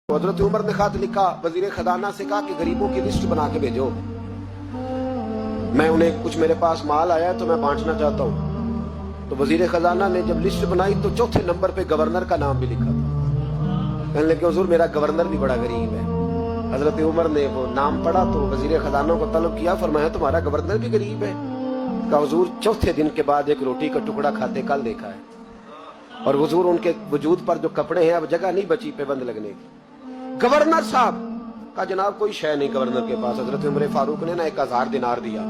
हजरत उमर ने खत लिखा, वजीर खजाना से कहा कि गरीबों की लिस्ट बना के भेजो, मैं उन्हें कुछ मेरे पास माल आया है तो मैं बांटना चाहता हूँ। तो वजीर खजाना ने जब लिस्ट बनाई तो चौथे नंबर पे गवर्नर का नाम भी लिखा था। कहने लगे हुजूर मेरा गवर्नर भी बड़ा गरीब है। हजरत उमर ने वो नाम पढ़ा तो वजीर खजाना को तलब किया, फरमाया तुम्हारा गवर्नर भी गरीब है। कहा हुजूर चौथे दिन के बाद एक रोटी का टुकड़ा खाते कल देखा है, और हुजूर उनके वजूद पर जो कपड़े हैं अब जगह नहीं बची पेबंद लगने की। गवर्नर साहब का जनाब कोई शय नहीं गवर्नर के पास। हजरत उमर फारूक ने ना 1000 दिनार दिया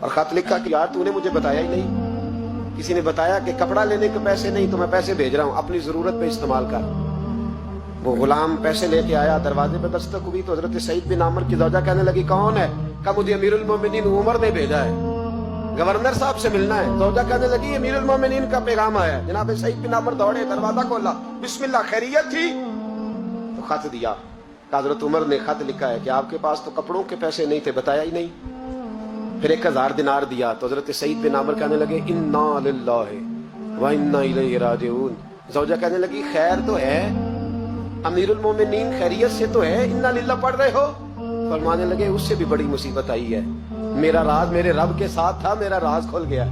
और खत लिखा कि यार तूने मुझे बताया ही नहीं, किसी ने बताया कि कपड़ा लेने के पैसे नहीं तो मैं पैसे भेज रहा हूं, अपनी जरूरत पे इस्तेमाल कर। वो गुलाम पैसे लेके आया, दरवाजे पे दस्तक हुई तो हजरत सईद बिन आमर की ज़ौजा कहने लगी कौन है? कहा मुझे अमीरुल मोमिनीन उमर ने भेजा है, गवर्नर साहब से मिलना है। ज़ौजा कहने लगी अमीरुल मोमिनीन का पैगाम आया है। जनाब सईद बिन आमर दौड़े, दरवाजा खोला, बिस्मिल्लाह खैरियत थी? तो खत दिया। हजरत उमर ने खत लिखा है कि आपके पास तो कपड़ों के पैसे नहीं थे, बताया ही नहीं। फिर 1000 दिनार दिया तो हजरत सईद बिन आमर कहने लगे इन्ना लिल्लाहि व इन्ना इलैहि राजिऊन। ज़ौजा कहने लगी खैर तो है, अमीरुल मोमिनीन खैरियत से तो है, इन्ना लिल्लाह पढ़ रहे हो? फरमाने लगे उससे भी बड़ी मुसीबत आई है, मेरा राज मेरे रब के साथ था, मेरा राज खुल गया।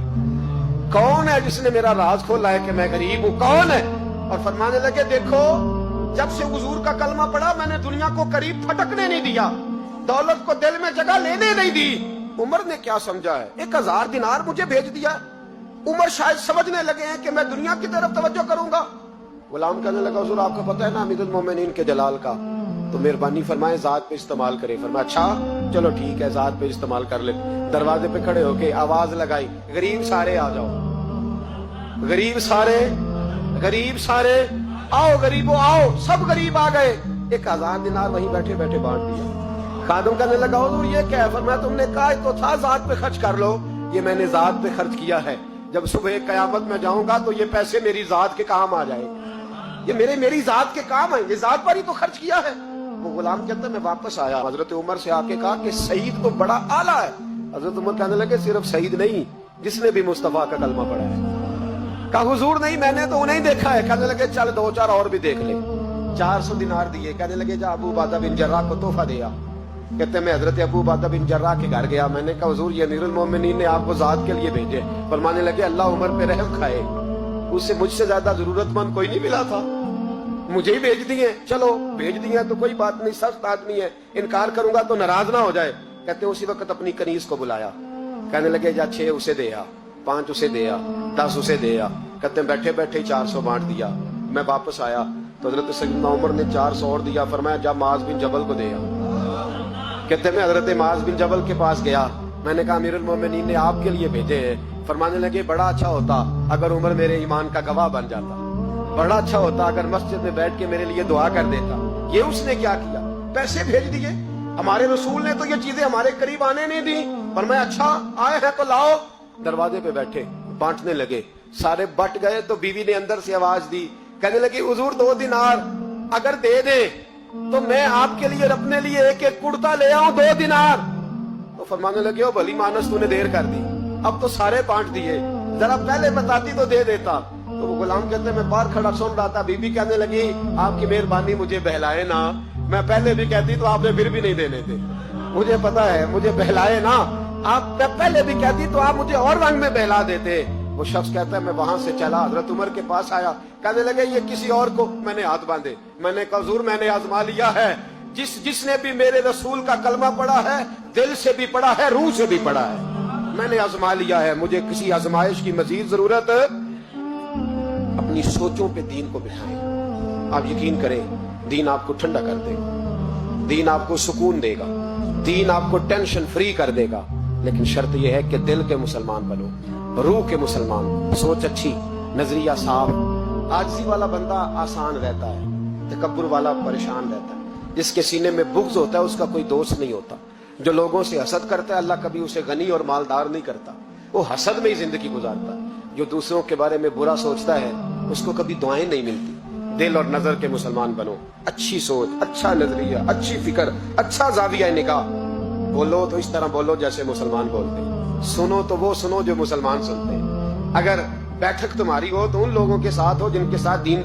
कौन है जिसने मेरा राज खोला है कि मैं गरीब हूं? कौन है? और फरमाने लगे देखो जब से हुजूर का कलमा पड़ा मैंने दुनिया को करीब फटकने नहीं दिया, दौलत को दिल में जगह लेने नहीं दी। उमर ने क्या समझा है? 1000 दिनार मुझे भेज दिया। उमर शायद समझने लगे हैं कि मैं दुनिया की तरफ तवज्जो करूंगा। गुलाम कहने लगा हुजूर आपको पता है ना अमीरुल मोमिनीन के जलाल का, तो मेहरबानी फरमाए जात पे इस्तेमाल करे। फरमाया अच्छा चलो ठीक है जात पे इस्तेमाल कर ले। दरवाजे पे खड़े होके आवाज लगाई, गरीब सारे आ जाओ, गरीब सारे, गरीब सारे आओ, गरीबों आओ। सब गरीब आ गए। 1000 दिनार वहीं बैठे बैठे बांट दिया। खादम कहने लगा हुजूर ये क्या है? फरमाया तुमने कहा तो था जात पे खर्च कर लो, ये मैंने जात पे खर्च किया है। जब सुबह कयामत में जाऊंगा तो ये पैसे मेरी जात के काम आ जाएंगे, ये मेरी जात के काम है, ये जात पर ही तो खर्च किया है। वो गुलाम कहता मैं वापस आया, हजरत उमर से आके कहा कि सईद तो बड़ा आला है। हजरत उमर कहने लगे सिर्फ सईद नहीं, जिसने भी मुस्तफा का कलमा पढ़ा है। कहा हुजूर नहीं मैंने तो उन्हें देखा है। कहने लगे चल 2-4 और भी देख ले। 400 दिनार दिए। कहने लगे जा अबू उबादा बिन जर्राह को तोहफा दिया। कहते मैं हजरत अबू उबादा बिन जर्राह के घर गया, मैंने कहा हुजूर ये अमीरुल मोमिनीन ने आपको जात के लिए भेजे। फरमाने लगे अल्लाह उमर पे रहम खाए, उससे मुझसे ज्यादा जरूरतमंद कोई नहीं मिला था, मुझे ही भेज दिए। चलो भेज दिए तो कोई बात नहीं, सख्त आदमी है, इनकार करूंगा तो नाराज ना हो जाए। कहते उसी वक्त अपनी कनीज को बुलाया। कहने लगे जा 6 उसे दे आ, 5 उसे दे आ, 10 उसे दे आ। कहते बैठे बैठे 400 बांट दिया। मैं वापस आया तो हजरत सैयदना उमर ने 400 और दिया। फरमाया जा माज बिन जबल को दे आ। कहते मैं हजरत माज बिन जबल के पास गया, मैंने कहा अमीरुल मोमिनीन ने आपके लिए भेजे हैं। फरमाने लगे बड़ा अच्छा होता अगर उमर मेरे ईमान का गवाह बन जाता, बड़ा अच्छा होता अगर मस्जिद में बैठ के मेरे लिए दुआ कर देता। ये उसने क्या किया? पैसे भेज दिए। हमारे रसूल ने तो ये चीजें हमारे करीब आने नहीं दी। पर मैं अच्छा आए हैं तो लाओ। दरवाजे पे बैठे बांटने लगे, सारे बट गए तो बीवी ने अंदर से आवाज दी, कहने लगी हुजूर 2 दिनार अगर दे दे तो मैं आपके लिए अपने लिए एक एक कुर्ता ले आऊं 2 दिनार। तो फरमाने लगे ओ भली मानस तूने देर कर दी, अब तो सारे बांट दिए, जरा पहले बताती तो दे देता। तो वो गुलाम कहते मैं बाहर खड़ा सुन रहा था, बीबी कहने लगी आपकी मेहरबानी मुझे बहलाए ना, मैं पहले भी कहती तो आपने फिर भी नहीं देने थे, मुझे पता है मुझे बहलाए ना, आप पहले भी कहती तो आप मुझे और रंग में बहला देते। वो शख्स कहता है मैं वहां से चला, हजरत उमर के पास आया, कहने लगे ये किसी और को मैंने हाथ बांधे। मैंने कहा हुजूर मैंने आजमा लिया है, जिसने भी मेरे रसूल का कलमा पढ़ा है दिल से भी पढ़ा है, रूह से भी पढ़ा है, मैंने आजमा लिया है, मुझे किसी आजमाइश की मजीद जरूरत। अपनी सोचों पे दीन को बिठाएं। आप यकीन करें दीन आपको ठंडा कर देगा, दीन आपको सुकून देगा, दीन आपको टेंशन फ्री कर देगा। लेकिन शर्त यह है कि दिल के मुसलमान बनो, रूह के मुसलमान, सोच अच्छी, नजरिया साफ। आजिज़ी वाला बंदा आसान रहता है, तकब्बुर वाला परेशान रहता है। जिसके सीने में बुग़्ज़ होता है उसका कोई दोस्त नहीं होता। जो लोगों से हसद करता है अल्लाह कभी उसे गनी और मालदार नहीं करता, वो हसद में ही जिंदगी गुजारता है। जो दूसरों के बारे में बुरा सोचता है उसको कभी दुआएं नहीं मिलती। दिल और नजर के मुसलमान बनो, अच्छी सोच, अच्छा नजरिया, अच्छी फिक्र, अच्छा जाविया निगाह। बोलो तो इस तरह बोलो जैसे मुसलमान बोलते हैं, सुनो तो वो सुनो जो मुसलमान सुनते हैं। अगर बैठक तुम्हारी हो तो उन लोगों के साथ हो जिनके साथ दीन